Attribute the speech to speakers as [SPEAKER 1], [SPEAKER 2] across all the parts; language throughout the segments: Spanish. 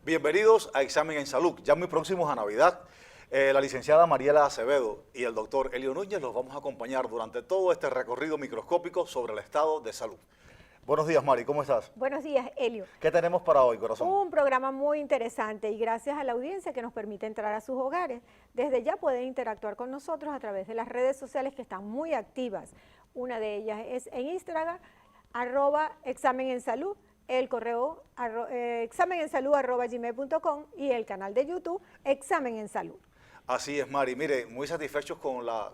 [SPEAKER 1] Bienvenidos a Examen en Salud, ya muy próximos a Navidad. La licenciada Mariela Acevedo y el doctor Elio Núñez los vamos a acompañar durante todo este recorrido microscópico sobre el estado de salud. Buenos días, Mari, ¿cómo estás?
[SPEAKER 2] Buenos días, Elio.
[SPEAKER 1] ¿Qué tenemos para hoy, corazón?
[SPEAKER 2] Un programa muy interesante y gracias a la audiencia que nos permite entrar a sus hogares. Desde ya pueden interactuar con nosotros a través de las redes sociales que están muy activas. Una de ellas es en Instagram, @examenensalud, el correo examenensalud@gmail.com y el canal de YouTube Examen en Salud.
[SPEAKER 1] Así es, Mari. Mire, muy satisfechos con los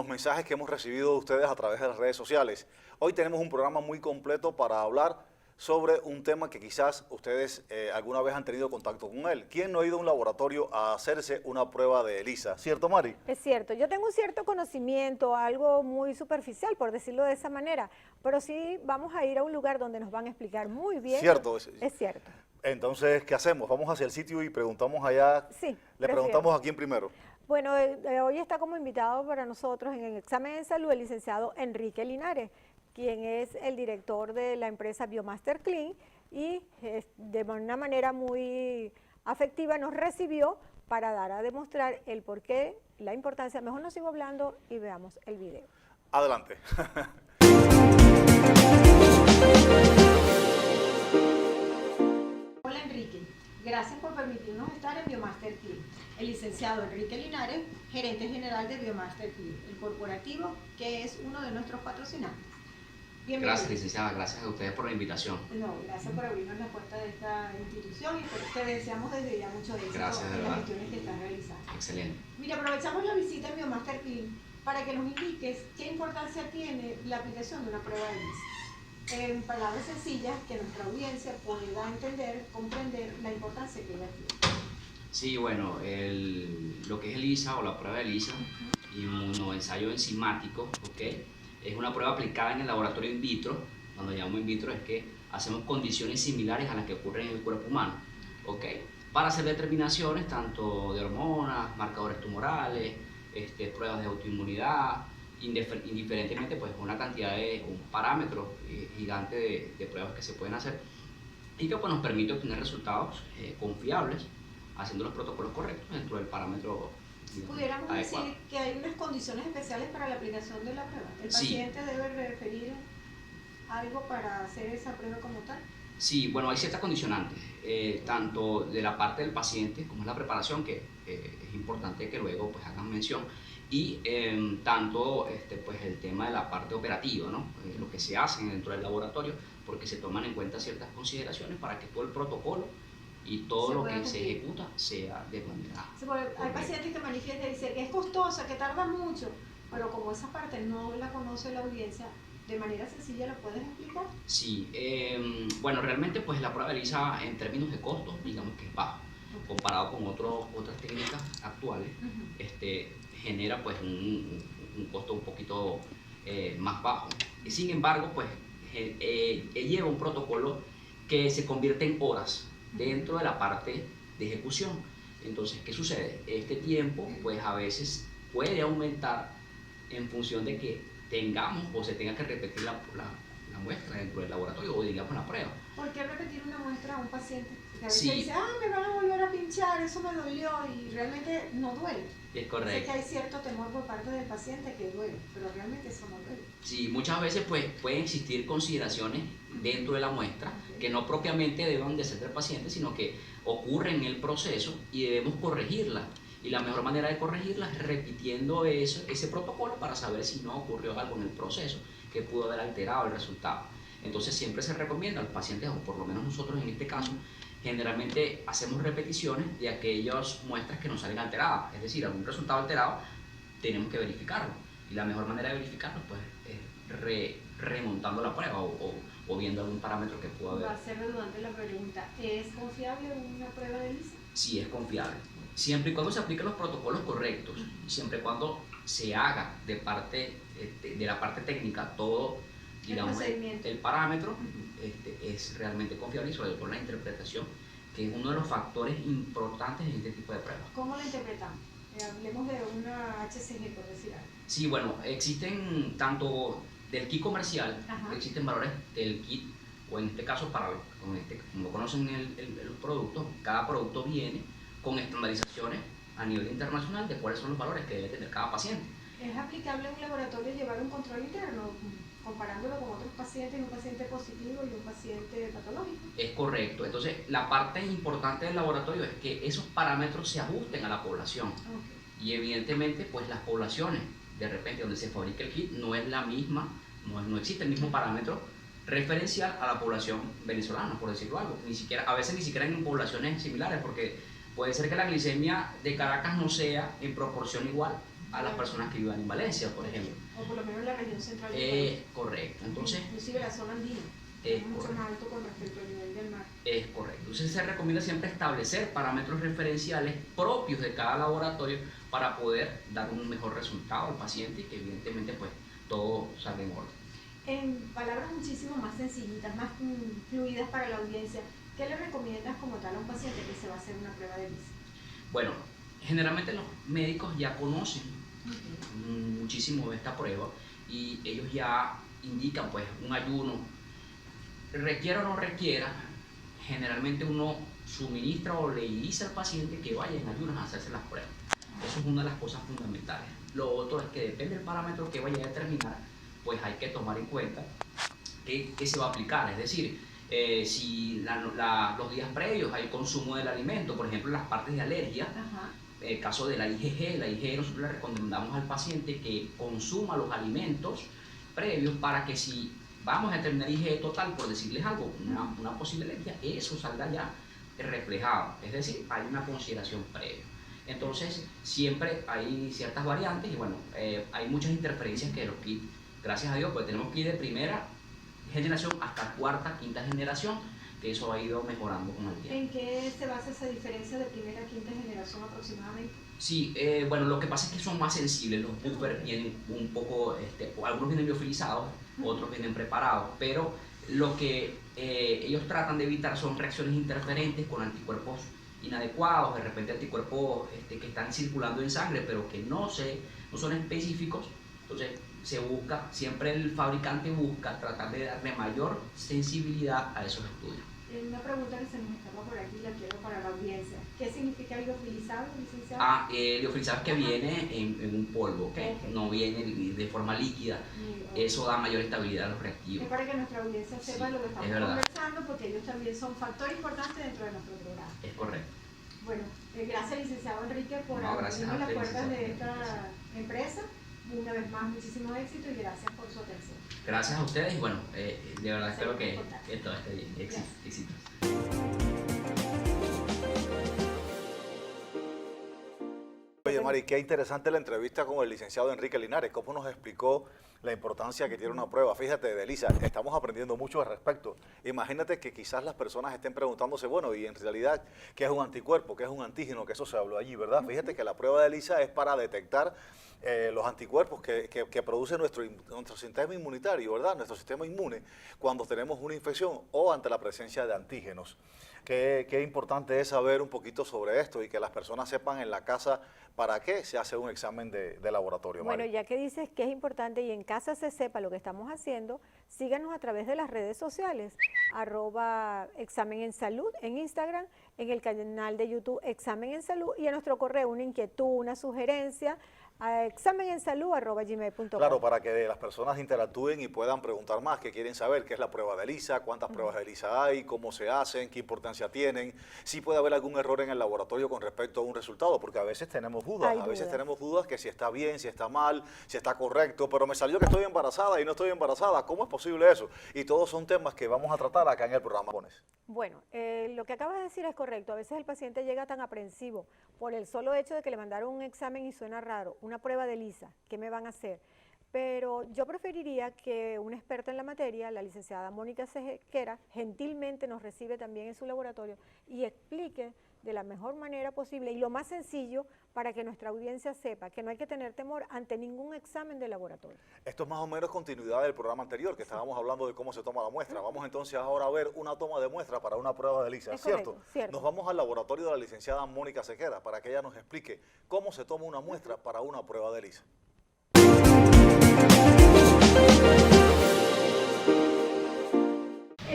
[SPEAKER 1] mensajes que hemos recibido de ustedes a través de las redes sociales. Hoy tenemos un programa muy completo para hablar sobre un tema que quizás ustedes alguna vez han tenido contacto con él. ¿Quién no ha ido a un laboratorio a hacerse una prueba de ELISA? ¿Cierto, Mari?
[SPEAKER 2] Es cierto, yo tengo un cierto conocimiento, algo muy superficial, por decirlo de esa manera, pero sí vamos a ir a un lugar donde nos van a explicar muy bien.
[SPEAKER 1] Cierto.
[SPEAKER 2] Es cierto.
[SPEAKER 1] Entonces, ¿qué hacemos? Vamos hacia el sitio y preguntamos allá.
[SPEAKER 2] Sí,
[SPEAKER 1] Le preguntamos a quién primero.
[SPEAKER 2] Bueno, hoy está como invitado para nosotros en el Examen en Salud el licenciado Enrique Linares, quien es el director de la empresa Biomaster Clean y de una manera muy afectiva nos recibió para dar a demostrar el porqué, la importancia. Mejor no sigo hablando y veamos el video.
[SPEAKER 1] Adelante.
[SPEAKER 2] Hola Enrique, gracias por permitirnos estar en Biomaster Clean. El licenciado Enrique Linares, gerente general de Biomaster Clean, el corporativo que es uno de nuestros patrocinantes. Bienvenido.
[SPEAKER 3] Gracias, licenciada. Gracias a ustedes por la invitación.
[SPEAKER 2] No, gracias por abrirnos la puerta de esta institución y te deseamos desde ya mucho éxito en las gestiones que estás realizando.
[SPEAKER 3] Excelente.
[SPEAKER 2] Mira, aprovechamos la visita en Biomaster Clean para que nos indiques qué importancia tiene la aplicación de una prueba de ELISA. En palabras sencillas, que nuestra audiencia pueda entender, comprender la importancia que ella tiene.
[SPEAKER 3] Sí, bueno, lo que es ELISA o la prueba de ELISA, inmunoensayo enzimático, ¿ok? Es una prueba aplicada en el laboratorio in vitro. Cuando llamamos in vitro es que hacemos condiciones similares a las que ocurren en el cuerpo humano, ¿ok? Para hacer determinaciones tanto de hormonas, marcadores tumorales, pruebas de autoinmunidad, indiferentemente pues una cantidad de un parámetro gigante de pruebas que se pueden hacer y que pues, nos permite obtener resultados confiables haciendo los protocolos correctos dentro del parámetro.
[SPEAKER 2] ¿Pudiéramos decir que hay unas condiciones especiales para la aplicación de la prueba? ¿El paciente debe referir algo para hacer esa prueba como tal?
[SPEAKER 3] Sí, bueno, hay ciertas condicionantes, tanto de la parte del paciente, como es la preparación, que es importante que luego pues hagan mención, y tanto pues el tema de la parte operativa, ¿no? Lo que se hace dentro del laboratorio, porque se toman en cuenta ciertas consideraciones para que todo el protocolo y todo lo que se ejecuta sea de manera
[SPEAKER 2] hay pacientes que manifiestan y dicen que es costosa, que tarda mucho, pero como esa parte no la conoce la audiencia, ¿de manera sencilla la puedes explicar?
[SPEAKER 3] Sí, bueno, realmente pues la prueba de ELISA en términos de costos, digamos que es bajo, comparado con otras técnicas actuales, genera pues un costo un poquito más bajo. Sin embargo, pues lleva un protocolo que se convierte en horas dentro de la parte de ejecución. Entonces, ¿qué sucede? Este tiempo pues a veces puede aumentar en función de que tengamos o se tenga que repetir la muestra dentro del laboratorio o digamos la prueba.
[SPEAKER 2] ¿Por qué repetir una muestra a un paciente? Porque a veces
[SPEAKER 3] Sí.
[SPEAKER 2] dice, me van a volver a pinchar, eso me dolió y realmente no duele.
[SPEAKER 3] Es correcto.
[SPEAKER 2] Sé que hay cierto temor por parte del paciente que duele, pero realmente eso no duele.
[SPEAKER 3] Sí, muchas veces pues pueden existir consideraciones dentro de la muestra que no propiamente deban de ser del paciente, sino que ocurren en el proceso y debemos corregirlas. Y la mejor manera de corregirlas es repitiendo ese protocolo para saber si no ocurrió algo en el proceso que pudo haber alterado el resultado. Entonces siempre se recomienda a los pacientes, o por lo menos nosotros en este caso, generalmente hacemos repeticiones de aquellas muestras que nos salen alteradas. Es decir, algún resultado alterado tenemos que verificarlo. Y la mejor manera de verificarlo pues, es remontando la prueba o viendo algún parámetro que pudo haber.
[SPEAKER 2] Va a ser redundante la pregunta, ¿es confiable una prueba de ELISA?
[SPEAKER 3] Sí, es confiable. Siempre y cuando se apliquen los protocolos correctos, siempre y cuando se haga de la parte técnica todo, digamos, el parámetro, es realmente confiable y sobre todo la interpretación, que es uno de los factores importantes en este tipo de pruebas.
[SPEAKER 2] ¿Cómo la interpretamos? Hablemos de una HCG, por decir algo.
[SPEAKER 3] Sí, bueno, existen tanto del kit comercial,
[SPEAKER 2] Ajá.
[SPEAKER 3] existen valores del kit, o en este caso para los que como conocen el producto, cada producto viene con estandarizaciones a nivel internacional de cuáles son los valores que debe tener cada paciente.
[SPEAKER 2] ¿Es aplicable en un laboratorio llevar un control interno, comparándolo con otros pacientes, un paciente positivo y un paciente patológico?
[SPEAKER 3] Es correcto. Entonces, la parte importante del laboratorio es que esos parámetros se ajusten a la población. Okay. Y evidentemente, pues las poblaciones, de repente, donde se fabrica el kit, no es la misma, no existe el mismo parámetro referencial a la población venezolana, por decirlo algo. A veces ni siquiera en poblaciones similares, porque puede ser que la glicemia de Caracas no sea en proporción igual a las personas que vivan en Valencia, por ejemplo.
[SPEAKER 2] O por lo menos en la región central.
[SPEAKER 3] Correcto. Entonces,
[SPEAKER 2] inclusive la zona andina es mucho más alto con respecto al nivel del mar.
[SPEAKER 3] Es correcto. Entonces se recomienda siempre establecer parámetros referenciales propios de cada laboratorio para poder dar un mejor resultado al paciente y que evidentemente pues todo salga en orden.
[SPEAKER 2] En palabras muchísimo más sencillitas, más fluidas para la audiencia, ¿qué le recomiendas como tal a un paciente que se va a hacer una prueba de ELISA?
[SPEAKER 3] Bueno, generalmente los médicos ya conocen muchísimo de esta prueba y ellos ya indican pues un ayuno, requiera o no requiera, generalmente uno suministra o le dice al paciente que vaya en ayunas a hacerse las pruebas. Eso es una de las cosas fundamentales. Lo otro es que depende del parámetro que vaya a determinar, pues hay que tomar en cuenta qué se va a aplicar, es decir, si los días previos hay consumo del alimento, por ejemplo las partes de alergia, el caso de la IgG nosotros le recomendamos al paciente que consuma los alimentos previos para que si vamos a determinar IgG total, por decirles algo, una posible alergia, eso salga ya reflejado, es decir, hay una consideración previa. Entonces siempre hay ciertas variantes y bueno, hay muchas interferencias que los kits, gracias a Dios, pues tenemos kits de primera generación hasta cuarta, quinta generación, que eso ha ido mejorando con el tiempo.
[SPEAKER 2] ¿En qué se basa esa diferencia de primera a quinta generación aproximadamente?
[SPEAKER 3] Sí, bueno, lo que pasa es que son más sensibles, los buffers vienen un poco, algunos vienen liofilizados, otros vienen preparados, pero lo que ellos tratan de evitar son reacciones interferentes con anticuerpos inadecuados, de repente anticuerpos que están circulando en sangre, pero que no son específicos. Entonces siempre el fabricante busca tratar de darle mayor sensibilidad a esos estudios.
[SPEAKER 2] Una pregunta que se nos escapa por aquí, la quiero para la audiencia. ¿Qué significa liofilizado, licenciado?
[SPEAKER 3] Liofilizado es que viene en un polvo, ¿okay? No viene de forma líquida. Eso da mayor estabilidad a los reactivos.
[SPEAKER 2] Es para que nuestra audiencia sepa lo que estamos conversando, porque ellos también son factor importante dentro de nuestro programa.
[SPEAKER 3] Es correcto.
[SPEAKER 2] Bueno, gracias licenciado Enrique por abrirnos las puertas de esta empresa. Una vez más, muchísimo éxito y gracias por su atención.
[SPEAKER 3] Gracias a ustedes y bueno, de verdad espero que todo esté bien. Éxitos.
[SPEAKER 1] Oye, Mari, qué interesante la entrevista con el licenciado Enrique Linares, cómo nos explicó la importancia que tiene una prueba. Fíjate, de ELISA, estamos aprendiendo mucho al respecto. Imagínate que quizás las personas estén preguntándose, bueno, y en realidad, ¿qué es un anticuerpo? ¿Qué es un antígeno? Que eso se habló allí, ¿verdad? Fíjate que la prueba de ELISA es para detectar los anticuerpos que produce nuestro sistema inmunitario, ¿verdad? Nuestro sistema inmune cuando tenemos una infección o ante la presencia de antígenos. Qué importante es saber un poquito sobre esto y que las personas sepan en la casa para qué se hace un examen de laboratorio.
[SPEAKER 2] Bueno, ya que dices que es importante y en casa se sepa lo que estamos haciendo, síganos a través de las redes sociales, @examen en salud en Instagram, en el canal de YouTube Examen en Salud y a nuestro correo una inquietud, una sugerencia, a examenensalud@gmail.com.
[SPEAKER 1] Claro, para que las personas interactúen y puedan preguntar más, que quieren saber qué es la prueba de ELISA, cuántas pruebas de ELISA hay, cómo se hacen, qué importancia tienen, si puede haber algún error en el laboratorio con respecto a un resultado, porque a veces tenemos dudas, tenemos dudas que si está bien, si está mal, si está correcto, pero me salió que estoy embarazada y no estoy embarazada, ¿cómo es posible eso? Y todos son temas que vamos a tratar acá en el programa.
[SPEAKER 2] Bueno, lo que acabas de decir es correcto, a veces el paciente llega tan aprensivo por el solo hecho de que le mandaron un examen y suena raro, una prueba de ELISA, ¿qué me van a hacer? Pero yo preferiría que una experta en la materia, la licenciada Mónica Sequera, gentilmente nos recibe también en su laboratorio y explique de la mejor manera posible y lo más sencillo para que nuestra audiencia sepa que no hay que tener temor ante ningún examen de laboratorio.
[SPEAKER 1] Esto es más o menos continuidad del programa anterior, que estábamos hablando de cómo se toma la muestra. Vamos entonces ahora a ver una toma de muestra para una prueba de ELISA, ¿cierto?
[SPEAKER 2] Cierto.
[SPEAKER 1] Nos vamos al laboratorio de la licenciada Mónica Sequera para que ella nos explique cómo se toma una muestra para una prueba de ELISA.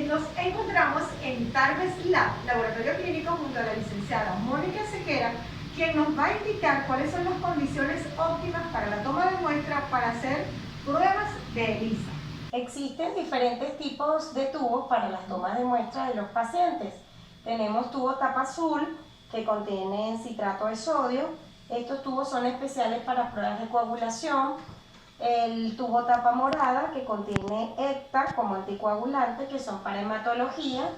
[SPEAKER 2] Nos encontramos en Tarves Lab, laboratorio clínico, junto a la licenciada Mónica Sequera, quien nos va a indicar cuáles son las condiciones óptimas para la toma de muestra para hacer pruebas de ELISA.
[SPEAKER 4] Existen diferentes tipos de tubos para las tomas de muestra de los pacientes. Tenemos tubo tapa azul que contienen citrato de sodio. Estos tubos son especiales para pruebas de coagulación. El tubo tapa morada que contiene ECTA como anticoagulante, que son para hematología.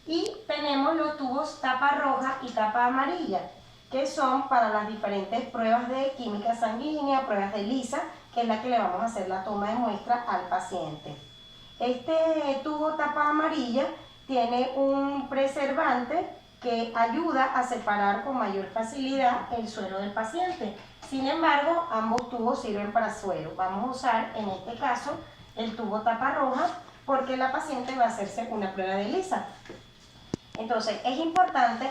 [SPEAKER 4] Y tenemos los tubos tapa roja y tapa amarilla, que son para las diferentes pruebas de química sanguínea, pruebas de ELISA, que es la que le vamos a hacer la toma de muestra al paciente. Este tubo tapa amarilla tiene un preservante que ayuda a separar con mayor facilidad el suero del paciente. Sin embargo, ambos tubos sirven para suero. Vamos a usar en este caso el tubo tapa roja porque la paciente va a hacerse una prueba de ELISA. Entonces es importante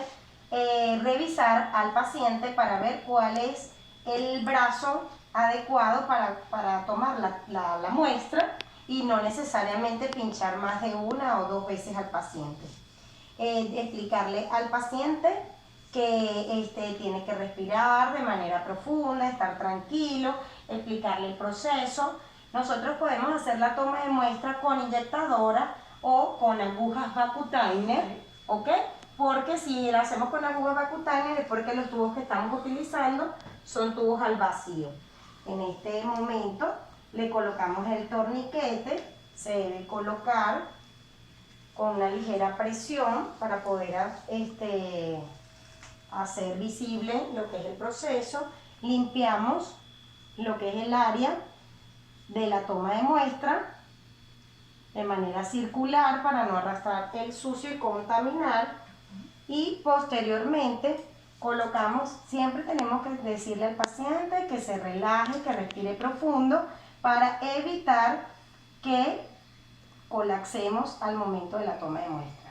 [SPEAKER 4] revisar al paciente para ver cuál es el brazo adecuado para tomar la muestra y no necesariamente pinchar más de 1 o 2 veces al paciente. Explicarle al paciente que tiene que respirar de manera profunda, estar tranquilo, explicarle el proceso. Nosotros podemos hacer la toma de muestra con inyectadora o con agujas Vacutainer, ¿ok? Porque si la hacemos con agujas Vacutainer es porque los tubos que estamos utilizando son tubos al vacío. En este momento le colocamos el torniquete, se debe colocar con una ligera presión para poder hacer visible lo que es el proceso. Limpiamos lo que es el área de la toma de muestra de manera circular para no arrastrar el sucio y contaminar, y posteriormente colocamos, siempre tenemos que decirle al paciente que se relaje, que respire profundo para evitar que colapsemos al momento de la toma de muestra.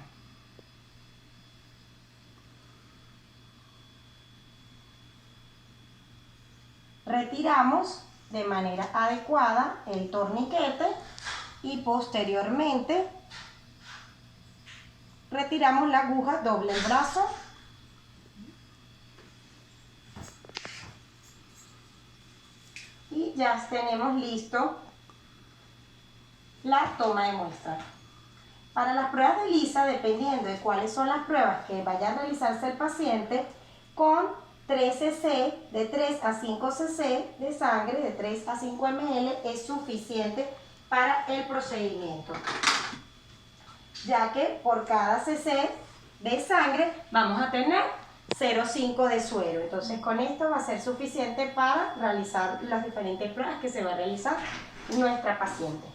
[SPEAKER 4] Retiramos de manera adecuada el torniquete y posteriormente retiramos la aguja doble el brazo y ya tenemos listo la toma de muestra. Para las pruebas de ELISA, dependiendo de cuáles son las pruebas que vaya a realizarse el paciente, con 3 cc, de 3 a 5 cc de sangre, de 3 a 5 ml, es suficiente para el procedimiento, ya que por cada cc de sangre vamos a tener 0,5 de suero. Entonces con esto va a ser suficiente para realizar las diferentes pruebas que se va a realizar nuestra paciente.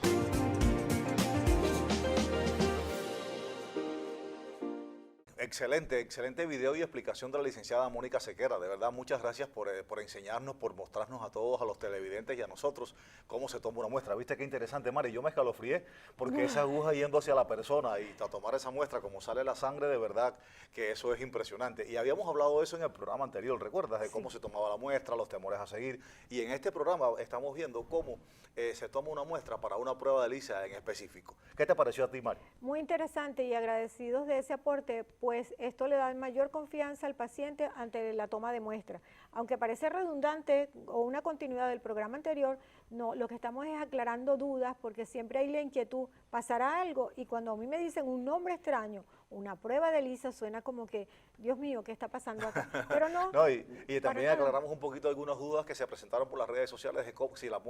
[SPEAKER 1] Excelente, excelente video y explicación de la licenciada Mónica Sequera. De verdad, muchas gracias por enseñarnos, por mostrarnos a todos, a los televidentes y a nosotros cómo se toma una muestra. ¿Viste qué interesante, Mari? Yo me escalofrié porque esa aguja yendo hacia la persona y a tomar esa muestra, como sale la sangre, de verdad que eso es impresionante. Y habíamos hablado de eso en el programa anterior, ¿recuerdas? De cómo se tomaba la muestra, los temores a seguir. Y en este programa estamos viendo cómo se toma una muestra para una prueba de ELISA en específico. ¿Qué te pareció a ti, Mari?
[SPEAKER 2] Muy interesante y agradecidos de ese aporte, pues esto le da mayor confianza al paciente ante la toma de muestra. Aunque parece redundante o una continuidad del programa anterior, no, lo que estamos es aclarando dudas, porque siempre hay la inquietud, pasará algo, y cuando a mí me dicen un nombre extraño, una prueba de ELISA, suena como que, Dios mío, ¿qué está pasando acá? Pero no.
[SPEAKER 1] No, y también aclaramos un poquito algunas dudas que se presentaron por las redes sociales de cómo, si las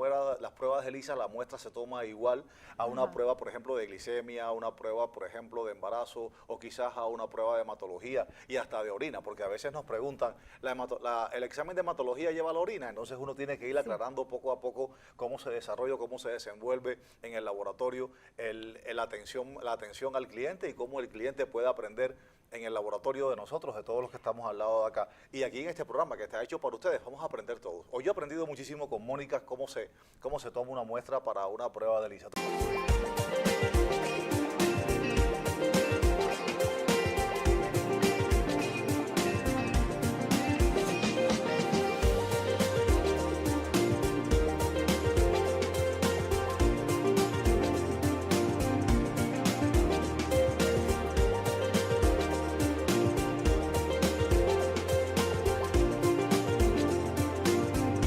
[SPEAKER 1] pruebas de ELISA, la muestra se toma igual a una prueba, por ejemplo, de glicemia, a una prueba, por ejemplo, de embarazo, o quizás a una prueba de hematología y hasta de orina, porque a veces nos preguntan, ¿el examen de hematología lleva la orina? Entonces uno tiene que ir aclarando poco a poco cómo se desarrolla, cómo se desenvuelve en el laboratorio la atención al cliente y cómo el cliente puede aprender en el laboratorio de nosotros, de todos los que estamos al lado de acá. Y aquí en este programa que está hecho para ustedes, vamos a aprender todos. Hoy yo he aprendido muchísimo con Mónica cómo se toma una muestra para una prueba de ELISA.